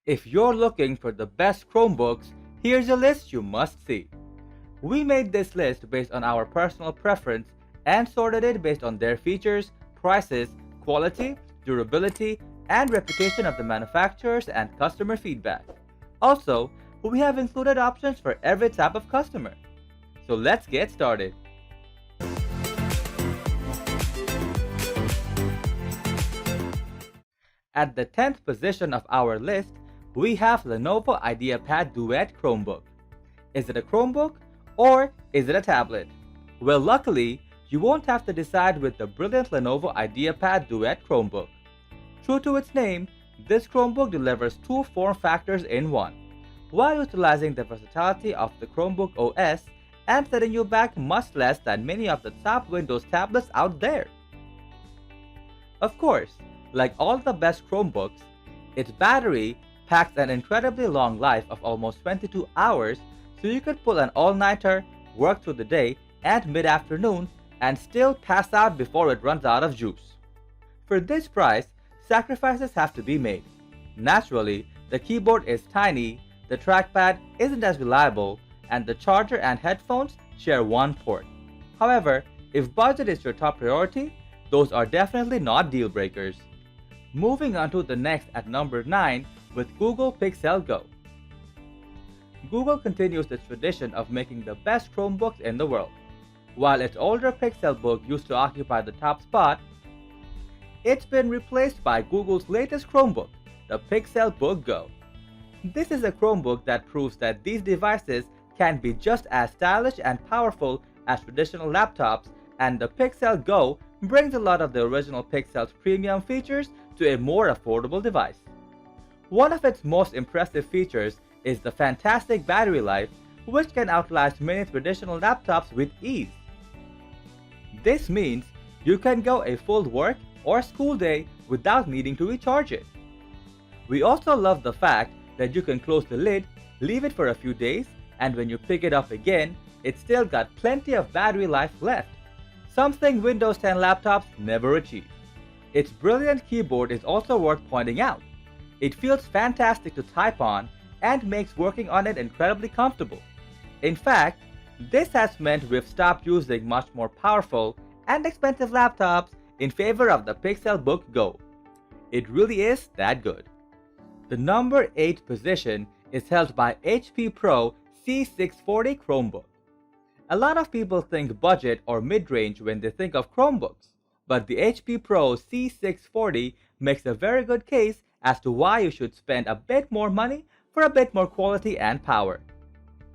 If you're looking for the best Chromebooks, here's a list you must see. We made this list based on our personal preference and sorted it based on their features, prices, quality, durability, and reputation of the manufacturers and customer feedback. Also, we have included options for every type of customer. So let's get started. At the 10th position of our list, we have Lenovo IdeaPad Duet Chromebook. Is it a Chromebook or is it a tablet? Well, luckily, you won't have to decide with the brilliant Lenovo IdeaPad Duet Chromebook. True to its name, this Chromebook delivers two form factors in one, while utilizing the versatility of the Chromebook OS and setting you back much less than many of the top Windows tablets out there. Of course, like all the best Chromebooks, its battery packs an incredibly long life of almost 22 hours, so you could pull an all-nighter, work through the day and mid-afternoon, and still pass out before it runs out of juice. For this price, sacrifices have to be made. Naturally, the keyboard is tiny, the trackpad isn't as reliable, and the charger and headphones share one port. However, if budget is your top priority, those are definitely not deal breakers. Moving on to the next at number 9 with Google Pixel Go. Google continues its tradition of making the best Chromebooks in the world. While its older Pixelbook used to occupy the top spot, it's been replaced by Google's latest Chromebook, the Pixelbook Go. This is a Chromebook that proves that these devices can be just as stylish and powerful as traditional laptops, and the Pixel Go brings a lot of the original Pixel's premium features to a more affordable device. One of its most impressive features is the fantastic battery life, which can outlast many traditional laptops with ease. This means you can go a full work or school day without needing to recharge it. We also love the fact that you can close the lid, leave it for a few days, and when you pick it up again, it's still got plenty of battery life left, something Windows 10 laptops never achieve. Its brilliant keyboard is also worth pointing out. It feels fantastic to type on and makes working on it incredibly comfortable. In fact, this has meant we've stopped using much more powerful and expensive laptops in favor of the Pixelbook Go. It really is that good. The number 8 position is held by HP Pro C640 Chromebook. A lot of people think budget or mid-range when they think of Chromebooks, but the HP Pro C640 makes a very good case as to why you should spend a bit more money for a bit more quality and power.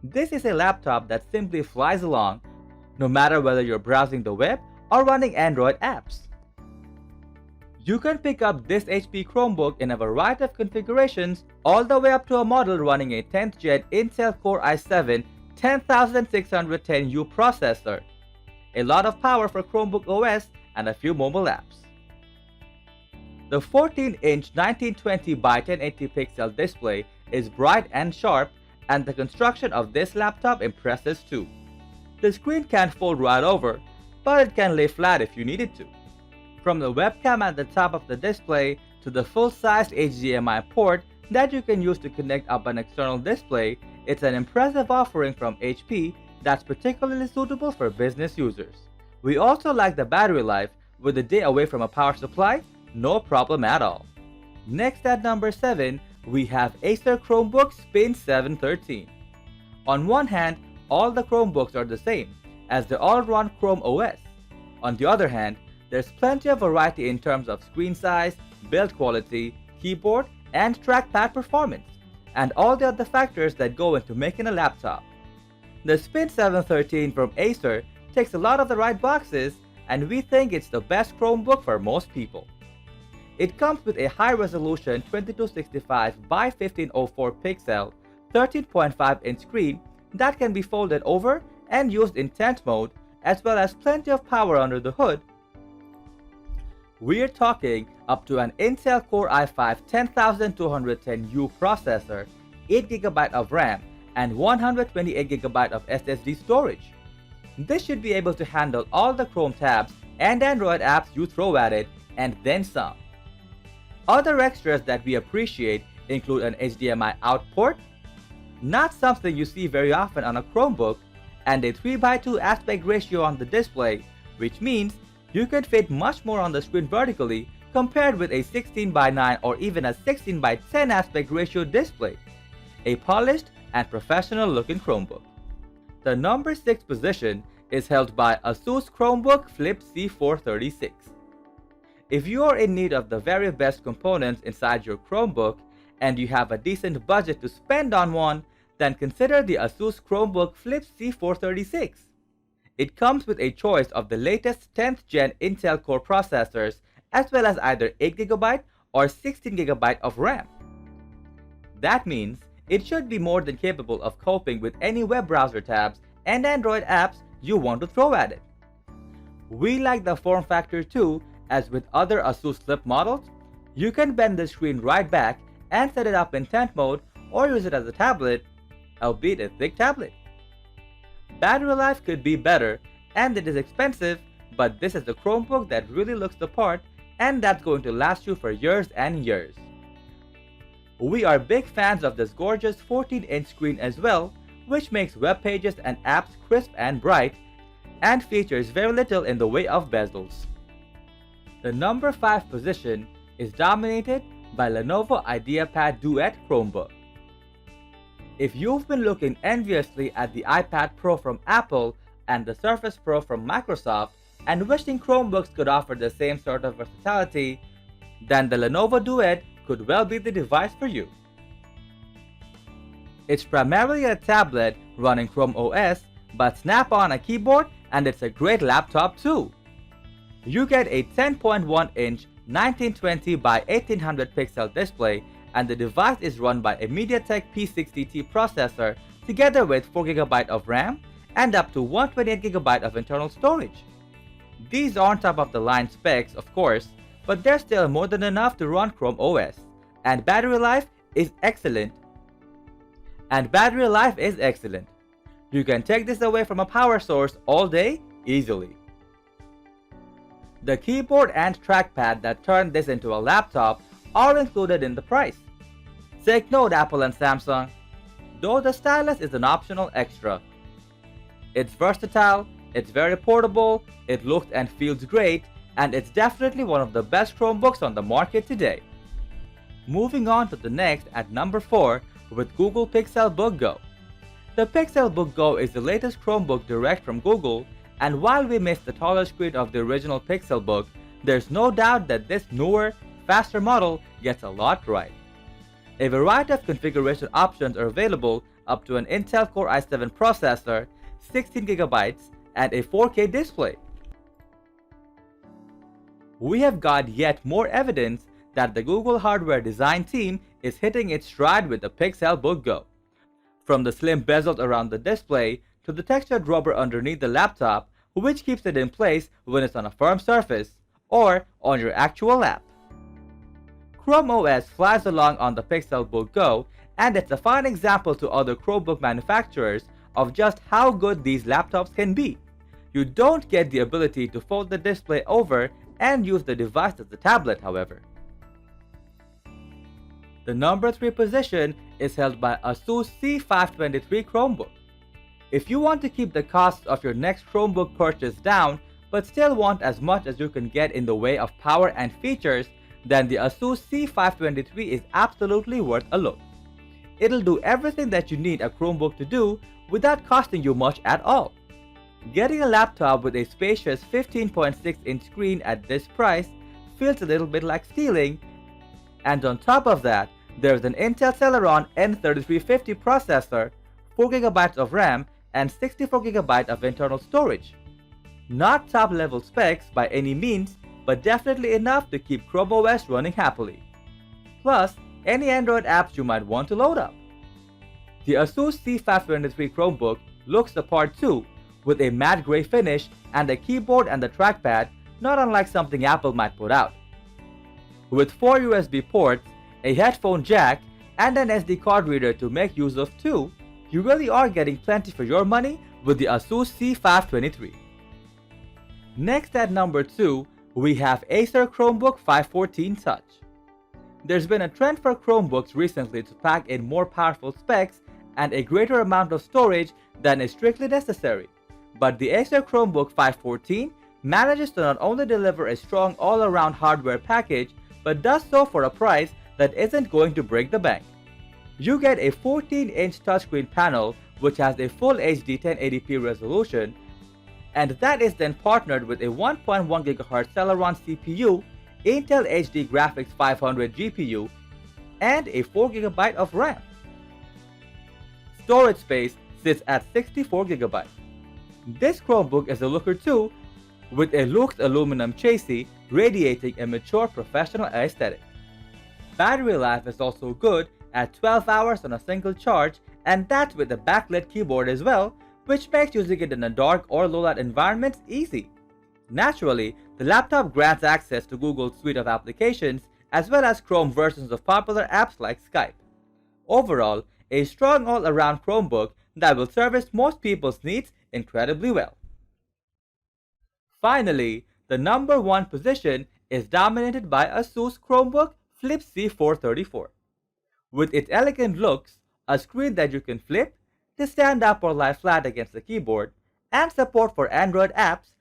This is a laptop that simply flies along, no matter whether you're browsing the web or running Android apps. You can pick up this HP Chromebook in a variety of configurations, all the way up to a model running a 10th Gen Intel Core i7 10610U processor. A lot of power for Chromebook OS and a few mobile apps. The 14-inch 1920 by 1080 pixel display is bright and sharp, and the construction of this laptop impresses too. The screen can't fold right over, but it can lay flat if you needed to. From the webcam at the top of the display to the full-sized HDMI port that you can use to connect up an external display, it's an impressive offering from HP that's particularly suitable for business users. We also like the battery life. With a day away from a power supply, no problem at all. Next at number 7, we have ACER Chromebook Spin 713. On one hand, all the Chromebooks are the same, as they all run Chrome OS. On the other hand, there's plenty of variety in terms of screen size, build quality, keyboard, and trackpad performance, and all the other factors that go into making a laptop. The Spin 713 from ACER ticks a lot of the right boxes, and we think it's the best Chromebook for most people. It comes with a high-resolution 2265 by 1504 pixel, 13.5-inch screen that can be folded over and used in tent mode, as well as plenty of power under the hood. We're talking up to an Intel Core i5 10210U processor, 8GB of RAM, and 128GB of SSD storage. This should be able to handle all the Chrome tabs and Android apps you throw at it, and then some. Other extras that we appreciate include an HDMI out port, not something you see very often on a Chromebook, and a 3:2 aspect ratio on the display, which means you can fit much more on the screen vertically compared with a 16:9 or even a 16:10 aspect ratio display. A polished and professional looking Chromebook. The number 6 position is held by ASUS Chromebook Flip C436. If you are in need of the very best components inside your Chromebook and you have a decent budget to spend on one, then consider the ASUS Chromebook Flip C436. It comes with a choice of the latest 10th gen Intel Core processors as well as either 8GB or 16GB of RAM. That means it should be more than capable of coping with any web browser tabs and Android apps you want to throw at it. We like the form factor too, as with other ASUS Flip models, you can bend the screen right back and set it up in tent mode or use it as a tablet, albeit a thick tablet. Battery life could be better and it is expensive, but this is a Chromebook that really looks the part and that's going to last you for years and years. We are big fans of this gorgeous 14-inch screen as well, which makes web pages and apps crisp and bright and features very little in the way of bezels. The number 5 position is dominated by Lenovo IdeaPad Duet Chromebook. If you've been looking enviously at the iPad Pro from Apple and the Surface Pro from Microsoft and wishing Chromebooks could offer the same sort of versatility, then the Lenovo Duet could well be the device for you. It's primarily a tablet running Chrome OS, but snap on a keyboard and it's a great laptop too. You get a 10.1-inch 1920 by 1800 pixel display and the device is run by a MediaTek P60T processor together with 4GB of RAM and up to 128GB of internal storage. These aren't top of the line specs, of course, but they're still more than enough to run Chrome OS, and battery life is excellent. You can take this away from a power source all day easily. The keyboard and trackpad that turn this into a laptop are included in the price. Take note, Apple and Samsung, though the stylus is an optional extra. It's versatile, it's very portable, it looks and feels great, and it's definitely one of the best Chromebooks on the market today. Moving on to the next at number 4 with Google Pixelbook Go. The Pixelbook Go is the latest Chromebook direct from Google, and while we miss the taller screen of the original Pixelbook, there's no doubt that this newer, faster model gets a lot right. A variety of configuration options are available up to an Intel Core i7 processor, 16GB, and a 4K display. We have got yet more evidence that the Google hardware design team is hitting its stride with the Pixelbook Go. From the slim bezels around the display to the textured rubber underneath the laptop, which keeps it in place when it's on a firm surface or on your actual lap. Chrome OS flies along on the Pixelbook Go, and it's a fine example to other Chromebook manufacturers of just how good these laptops can be. You don't get the ability to fold the display over and use the device as a tablet, however. The number 3 position is held by ASUS C523 Chromebook. If you want to keep the cost of your next Chromebook purchase down, but still want as much as you can get in the way of power and features, then the ASUS C523 is absolutely worth a look. It'll do everything that you need a Chromebook to do without costing you much at all. Getting a laptop with a spacious 15.6-inch screen at this price feels a little bit like stealing, and on top of that, there's an Intel Celeron N3350 processor, 4GB of RAM, and 64GB of internal storage. Not top-level specs by any means, but definitely enough to keep Chrome OS running happily. Plus, any Android apps you might want to load up. The ASUS C523 Chromebook looks the part too, with a matte gray finish and a keyboard and the trackpad not unlike something Apple might put out. With 4 USB ports, a headphone jack, and an SD card reader to make use of too, you really are getting plenty for your money with the ASUS C523. Next at number 2, we have ACER Chromebook 514 Touch. There's been a trend for Chromebooks recently to pack in more powerful specs and a greater amount of storage than is strictly necessary. But the ACER Chromebook 514 manages to not only deliver a strong all-around hardware package, but does so for a price that isn't going to break the bank. You get a 14-inch touchscreen panel which has a full HD 1080p resolution, and that is then partnered with a 1.1 GHz Celeron CPU, Intel HD Graphics 500 GPU, and a 4 GB of RAM. Storage space sits at 64 GB. This Chromebook is a looker too, with a luxe aluminum chassis radiating a mature professional aesthetic. Battery life is also good at 12 hours on a single charge, and that's with a backlit keyboard as well, which makes using it in a dark or low light environments easy. Naturally, the laptop grants access to Google's suite of applications as well as Chrome versions of popular apps like Skype. Overall, a strong all-around Chromebook that will service most people's needs incredibly well. Finally, the number one position is dominated by ASUS Chromebook Flip C434. With its elegant looks, a screen that you can flip, to stand up or lie flat against the keyboard, and support for Android apps,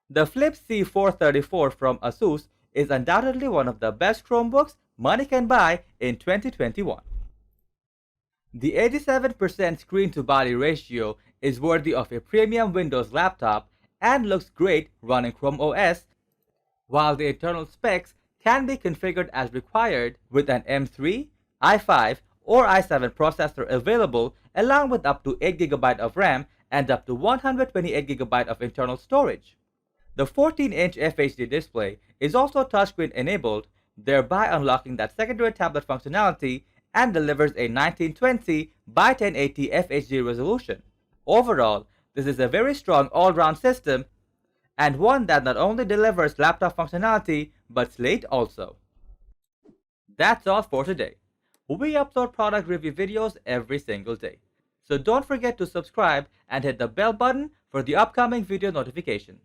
the Flip C434 from ASUS is undoubtedly one of the best Chromebooks money can buy in 2021. The 87% screen-to-body ratio is worthy of a premium Windows laptop and looks great running Chrome OS, while the internal specs can be configured as required with an M3, i5, or i7 processor available, along with up to 8 GB of RAM and up to 128 GB of internal storage. The 14-inch FHD display is also touchscreen enabled, thereby unlocking that secondary tablet functionality, and delivers a 1920 by 1080 FHD resolution. Overall, this is a very strong all-round system, and one that not only delivers laptop functionality, but slate also. That's all for today. We upload product review videos every single day, so don't forget to subscribe and hit the bell button for the upcoming video notification.